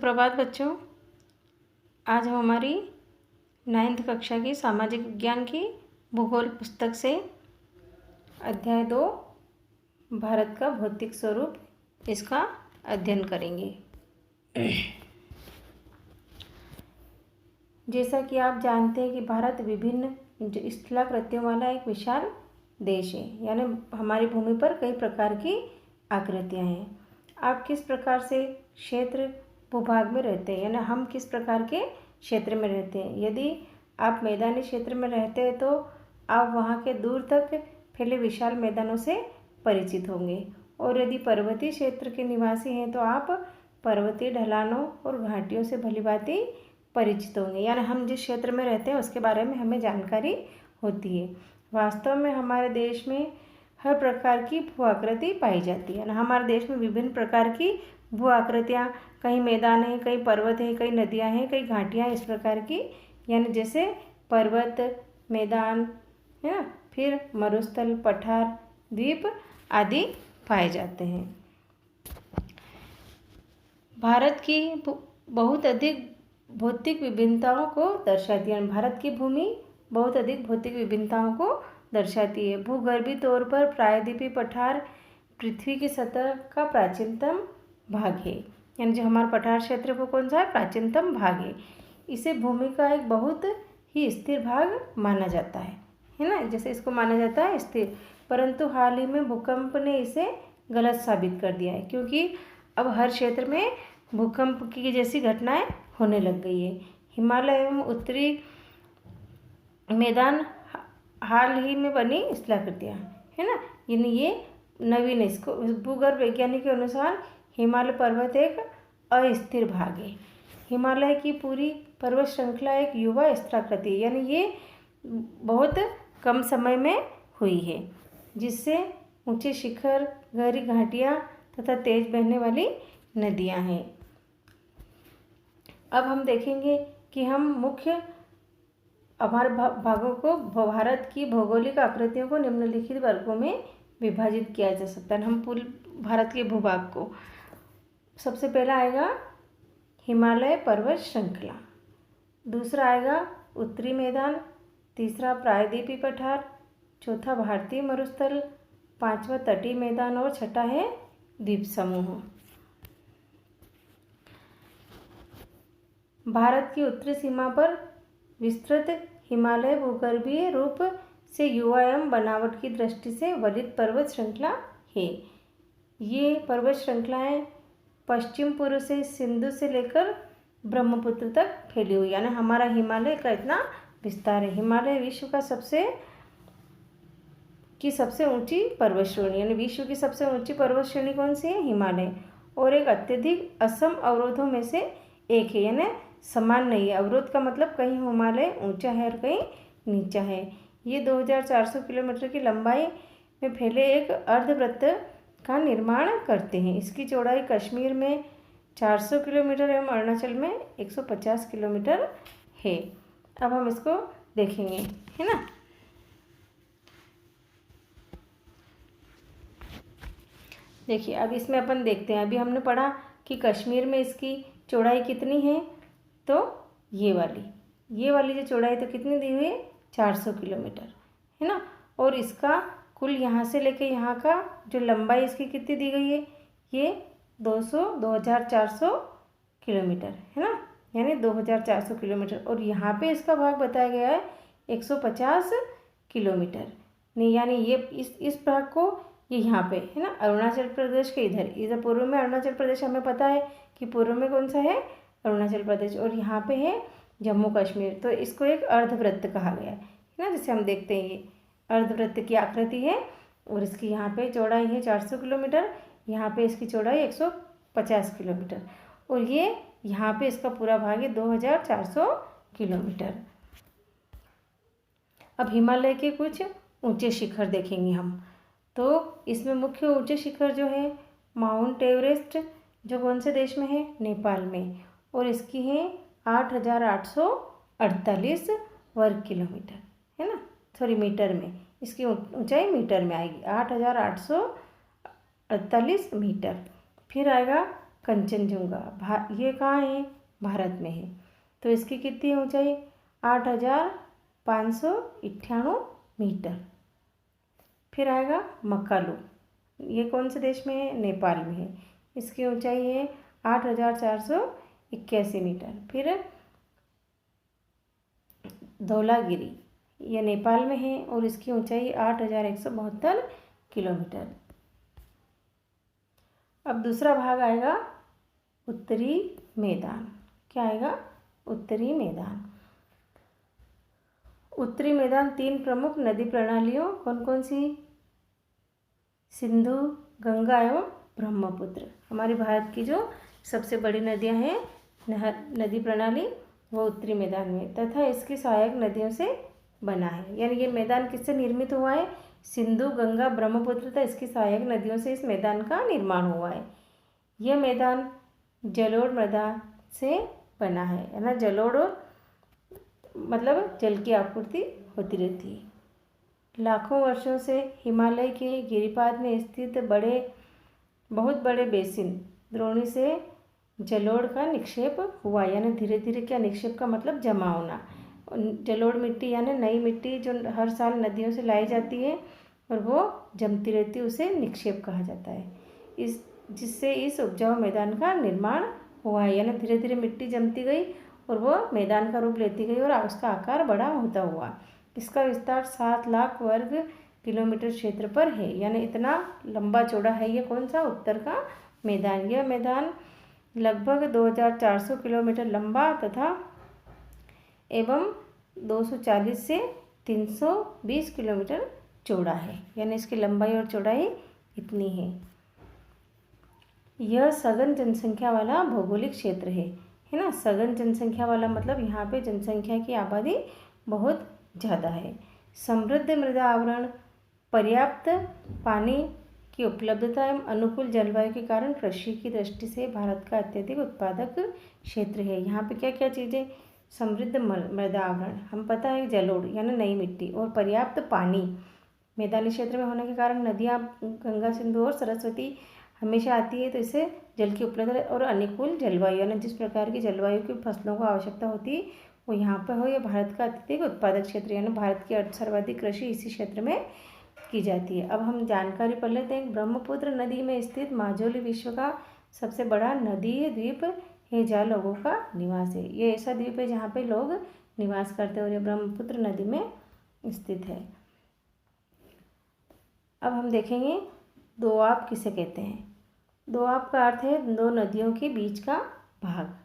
सुप्रभात बच्चों। आज हम हमारी 9th कक्षा की सामाजिक विज्ञान की भूगोल पुस्तक से अध्याय 2 भारत का भौतिक स्वरूप इसका अध्ययन करेंगे। जैसा कि आप जानते हैं कि भारत विभिन्न स्थलाकृतियों वाला एक विशाल देश है, यानी हमारी भूमि पर कई प्रकार की आकृतियाँ हैं। आप किस प्रकार से क्षेत्र भूभाग में रहते हैं, यानी हम किस प्रकार के क्षेत्र में रहते हैं। यदि आप मैदानी क्षेत्र में रहते हैं तो आप वहाँ के दूर तक फैले विशाल मैदानों से परिचित होंगे, और यदि पर्वतीय क्षेत्र के निवासी हैं तो आप पर्वतीय ढलानों और घाटियों से भलीभांति परिचित होंगे, यानी हम जिस क्षेत्र में रहते हैं उसके बारे में हमें जानकारी होती है। वास्तव में हमारे देश में हर प्रकार की भू आकृति पाई जाती है। हमारे देश में विभिन्न प्रकार की भू आकृतियाँ, कई मैदान हैं, कई पर्वत हैं, कई नदियाँ हैं, कई घाटियाँ, इस प्रकार की, यानी जैसे पर्वत, मैदान है ना, फिर मरुस्थल, पठार, द्वीप आदि पाए जाते हैं। भारत की बहुत अधिक भौतिक विभिन्नताओं को दर्शाती है। भारत की भूमि बहुत अधिक भौतिक विभिन्नताओं को दर्शाती है। भूगर्भीय तौर पर प्रायद्वीपीय पठार पृथ्वी की सतह का प्राचीनतम भाग है, यानी जो हमारा पठार क्षेत्र वो कौन सा है, प्राचीनतम भाग है। इसे भूमि का एक बहुत ही स्थिर भाग माना जाता है ना, जैसे इसको माना जाता है स्थिर। परंतु हाल ही में भूकंप ने इसे गलत साबित कर दिया है, क्योंकि अब हर क्षेत्र में भूकंप की जैसी घटनाएं होने लग गई है। हिमालय एवं उत्तरी मैदान हाल ही में बनी स्थलाकृतियाँ है ना, यानी ये नवीन, इसको भूगर्भ वैज्ञानिक के अनुसार हिमालय पर्वत एक अस्थिर भाग है। हिमालय की पूरी पर्वत श्रृंखला एक युवा स्थलाकृति है, यानी ये बहुत कम समय में हुई है, जिससे ऊंचे शिखर, गहरी घाटियाँ तथा तेज बहने वाली नदियाँ हैं। अब हम देखेंगे कि हम मुख्य हमारे भागों को, भारत की भौगोलिक आकृतियों को निम्नलिखित वर्गों में विभाजित किया जा सकता है। हम पूरे भारत के भूभाग को, सबसे पहला आएगा हिमालय पर्वत श्रृंखला, दूसरा आएगा उत्तरी मैदान, तीसरा प्रायद्वीपीय पठार, चौथा भारतीय मरुस्थल, पांचवा तटीय मैदान और छठा है द्वीप समूह। भारत की उत्तरी सीमा पर विस्तृत हिमालय भूगर्भीय रूप से युवा एवं बनावट की दृष्टि से वलित पर्वत श्रृंखला है। ये पर्वत श्रृंखलाएं पश्चिम पूर्व से सिंधु से लेकर ब्रह्मपुत्र तक फैली हुई, यानी हमारा हिमालय का इतना विस्तार है। हिमालय विश्व का सबसे ऊंची पर्वत श्रेणी, यानी विश्व की सबसे ऊंची पर्वत श्रेणी कौन सी है, हिमालय, और एक अत्यधिक असम अवरोधों में से एक है, यानी समान नहीं है। अवरोध का मतलब कहीं हिमालय ऊंचा है और कहीं नीचा है। ये 2400 किलोमीटर की लंबाई में फैले एक अर्धवृत्त का निर्माण करते हैं। इसकी चौड़ाई कश्मीर में 400 किलोमीटर एवं अरुणाचल में 150 किलोमीटर है। अब हम इसको देखेंगे, है ना। देखिए, अब इसमें अपन देखते हैं, अभी हमने पढ़ा कि कश्मीर में इसकी चौड़ाई कितनी है, तो ये वाली जो चौड़ाई तो कितनी दी हुई है, 400 किलोमीटर, है ना। और इसका कुल यहाँ से लेके यहाँ का जो लंबाई इसकी कितनी दी गई है, ये 2400 किलोमीटर, है ना, यानी 2400 किलोमीटर। और यहाँ पे इसका भाग बताया गया है 150 किलोमीटर, नहीं, यानी ये इस भाग को ये यहाँ पे है ना, अरुणाचल प्रदेश के इधर पूर्व में अरुणाचल प्रदेश, हमें पता है कि पूर्व में कौन सा है, अरुणाचल प्रदेश, और यहाँ पे है जम्मू कश्मीर। तो इसको एक अर्धवृत्त कहा गया है ना, जैसे हम देखते हैं ये अर्धवृत्त की आकृति है, और इसकी यहाँ पे चौड़ाई है 400 किलोमीटर, यहाँ पे इसकी चौड़ाई 150 किलोमीटर, और ये यहाँ पे इसका पूरा भाग है 2400 किलोमीटर। अब हिमालय के कुछ ऊंचे शिखर देखेंगे हम, तो इसमें मुख्य ऊंचे शिखर जो है माउंट एवरेस्ट, जो कौन से देश में है, नेपाल में, और इसकी है 8848 वर्ग किलोमीटर, है ना, सॉरी मीटर में, इसकी ऊंचाई मीटर में आएगी 8848 मीटर। फिर आएगा कंचनजंगा ये कहाँ है? भारत में है। तो इसकी कितनी ऊंचाई? 8,598 मीटर। फिर आएगा मकालू, ये कौन से देश में है? नेपाल में है। इसकी ऊंचाई है 8,481 मीटर। फिर धौलागिरी, ये नेपाल में है और इसकी ऊंचाई 8,172 किलोमीटर। अब दूसरा भाग आएगा उत्तरी मैदान। क्या आएगा? उत्तरी मैदान। उत्तरी मैदान 3 प्रमुख नदी प्रणालियों कौन कौन सी? सिंधु, गंगा एवं ब्रह्मपुत्र। हमारे भारत की जो सबसे बड़ी नदियां हैं नदी प्रणाली, वो उत्तरी मैदान में तथा इसकी सहायक नदियों से बना है। यानी ये मैदान किससे निर्मित हुआ है? सिंधु, गंगा, ब्रह्मपुत्र तथा इसकी सहायक नदियों से इस मैदान का निर्माण हुआ है। यह मैदान जलोढ़ मृदा से बना है ना। जलोढ़ मतलब जल की आपूर्ति होती रहती है। लाखों वर्षों से हिमालय के गिरिपाद में स्थित बहुत बड़े बेसिन द्रोणी से जलोढ़ का निक्षेप हुआ। यानी धीरे धीरे क्या? निक्षेप का मतलब जमा होना। जलोढ़ मिट्टी यानी नई मिट्टी जो हर साल नदियों से लाई जाती है और वो जमती रहती है, उसे निक्षेप कहा जाता है। जिससे इस उपजाऊ मैदान का निर्माण हुआ है। यानी धीरे धीरे मिट्टी जमती गई और वो मैदान का रूप लेती गई और उसका आकार बड़ा होता हुआ। इसका विस्तार 7 लाख वर्ग किलोमीटर क्षेत्र पर है। यानी इतना लंबा चौड़ा है ये कौन सा? उत्तर का मैदान। यह मैदान लगभग 2,400 किलोमीटर लंबा तथा एवं 240 से 320 किलोमीटर चौड़ा है। यानी इसकी लंबाई और चौड़ाई इतनी है। यह सघन जनसंख्या वाला भौगोलिक क्षेत्र है ना। सघन जनसंख्या वाला मतलब यहाँ पे जनसंख्या की आबादी बहुत ज़्यादा है। समृद्ध मृदा आवरण, पर्याप्त पानी की उपलब्धता एवं अनुकूल जलवायु के कारण कृषि की दृष्टि से भारत का अत्यधिक उत्पादक क्षेत्र है। यहाँ पे क्या क्या चीज़ें? समृद्ध मृदा आवरण, हम पता है जलोढ़ यानी नई मिट्टी, और पर्याप्त पानी मैदानी क्षेत्र में होने के कारण नदियाँ गंगा, सिंधु और सरस्वती हमेशा आती है, तो इससे जल की उपलब्धता और अनुकूल जलवायु यानी जिस प्रकार की जलवायु की फसलों को आवश्यकता होती है वो यहाँ पर हो। यह भारत का अत्यधिक उत्पादक क्षेत्र यानी भारत की सर्वाधिक कृषि इसी क्षेत्र में की जाती है। अब हम जानकारी पढ़ लेते हैं। ब्रह्मपुत्र नदी में स्थित माजुली विश्व का सबसे बड़ा नदी द्वीप है जहाँ लोगों का निवास है। ये ऐसा द्वीप है जहाँ पे लोग निवास करते हैं और ये ब्रह्मपुत्र नदी में स्थित है। अब हम देखेंगे दोआब किसे कहते हैं। दोआब का अर्थ है दो नदियों के बीच का भाग।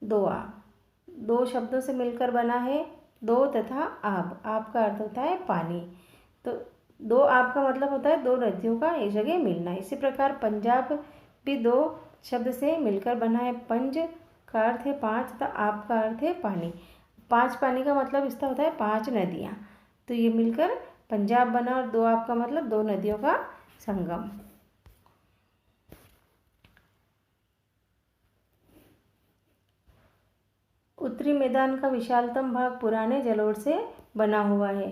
दोआब दो शब्दों से मिलकर बना है, दो तथा आब। आब का अर्थ होता है पानी, तो दो आब का मतलब होता है दो नदियों का एक जगह मिलना। इसी प्रकार पंजाब भी दो शब्द से मिलकर बना है। पंज का अर्थ है पाँच तथा आब का अर्थ है पानी। पाँच पानी का मतलब इसका होता है 5 नदियाँ, तो ये मिलकर पंजाब बना। और दो आब का मतलब दो नदियों का संगम। उत्तरी मैदान का विशालतम भाग पुराने जलोढ़ से बना हुआ है।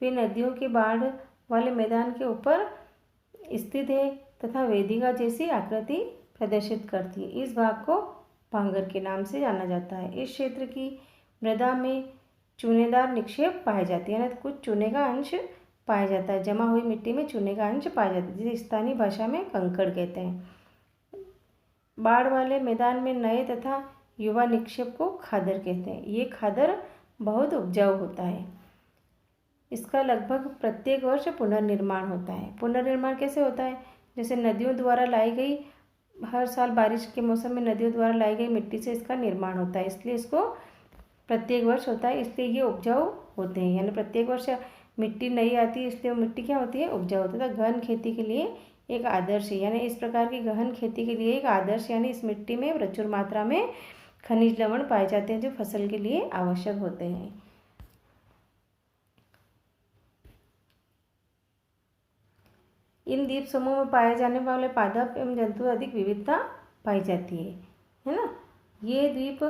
वे नदियों के बाढ़ वाले मैदान के ऊपर स्थित है तथा वेदिका जैसी आकृति प्रदर्शित करती है। इस भाग को भांगर के नाम से जाना जाता है। इस क्षेत्र की मृदा में चूनेदार निक्षेप पाए जाते हैं, यानी कुछ चूने का अंश पाया जाता है। जमा हुई मिट्टी में चूने का अंश पाया जाता है, जिसे स्थानीय भाषा में कंकड़ कहते हैं। बाढ़ वाले मैदान में नए तथा युवा निक्षेप को खादर कहते हैं। ये खादर बहुत उपजाऊ होता है। इसका लगभग प्रत्येक वर्ष पुनर्निर्माण होता है। पुनर्निर्माण कैसे होता है? जैसे नदियों द्वारा लाई गई, हर साल बारिश के मौसम में नदियों द्वारा लाई गई मिट्टी से इसका निर्माण होता है, इसलिए इसको प्रत्येक वर्ष होता है, इसलिए ये उपजाऊ होते हैं। यानी प्रत्येक वर्ष मिट्टी नई आती है, इसलिए वो मिट्टी क्या होती है? उपजाऊ होती है। गहन खेती के लिए एक आदर्श है, यानी इस प्रकार की गहन खेती के लिए एक आदर्श, यानी इस मिट्टी में प्रचुर मात्रा में खनिज लवण पाए जाते हैं जो फसल के लिए आवश्यक होते हैं। इन द्वीप समूह में पाए जाने वाले पादप एवं जंतु अधिक विविधता पाई जाती है ना। ये द्वीप